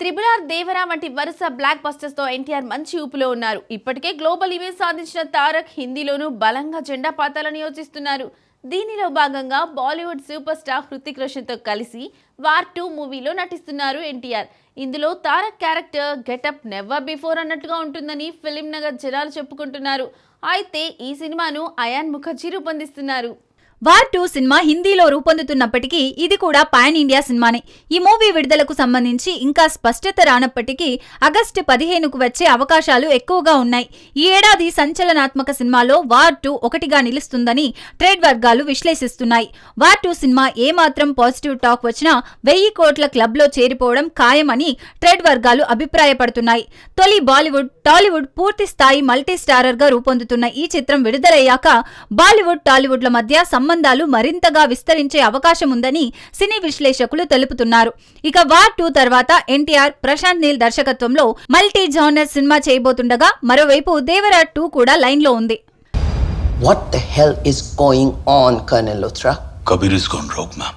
Triple Devara వంటి వరుస black busters తో ఎన్టీఆర్ మంచి ఊపులో ఉన్నారు. ఇప్పటికే గ్లోబల్ ఇమేజ్ సాధించిన తారక్ హిందీలోనూ బలంగా జెండా పాతాలని యోచిస్తున్నారు. దీనిలో భాగంగా బాలీవుడ్ సూపర్ స్టార్ హృతిక్ రోషన్ తో కలిసి వార్ 2 మూవీలో నటిస్తున్నారు ఎన్టీఆర్. ఇందులో Tarak character getup never before అన్నట్టుగా ఉంటుందని ఫిలిం నగర్ జనాలు చెప్పుకుంటున్నారు. అయితే ఈ సినిమాను అయాన్ ముఖర్జీ రూపొందిస్తున్నారు. వార్ 2 సినిమా హిందీలో రూపొందుతున్నప్పటికీ ఇది కూడా పాన్ ఇండియా సినిమానే. ఈ మూవీ విడుదలకు సంబంధించి ఇంకా స్పష్టత రానప్పటికీ ఆగస్టు 15కు వచ్చే అవకాశాలు ఎక్కువగా ఉన్నాయి. ఈ ఏడాది సంచలనాత్మక సినిమాలో వార్ 2 ఒకటిగా నిలుస్తుందని ట్రేడ్ వర్గాలు విశ్లేషిస్తున్నాయి. వార్ 2 సినిమా ఏమాత్రం పాజిటివ్ టాక్ వచ్చినా 1000 కోట్ల క్లబ్లో చేరిపోవడం ఖాయమని ట్రేడ్ వర్గాలు అభిప్రాయపడుతున్నాయి. తొలి బాలీవుడ్ టాలీవుడ్ పూర్తి స్థాయి మల్టీ స్టారర్ గా రూపొందుతున్న ఈ చిత్రం విడుదలయ్యాక బాలీవుడ్ టాలీవుడ్ల మధ్య సంబంధాలు మరింతగా విస్తరించే అవకాశం ఉందని సినీ విశ్లేషకులు తెలుపుతున్నారు. ఇక వార్ 2 తర్వాత ఎన్టీఆర్ ప్రశాంత్ నీల్ దర్శకత్వంలో మల్టీ జానర్ సినిమా చేయబోతుండగా మరోవైపు దేవరా 2 కూడా లైన్ లో ఉంది. What the hell is going on, Colonel Luthra? Kabir is gone rogue, ma'am.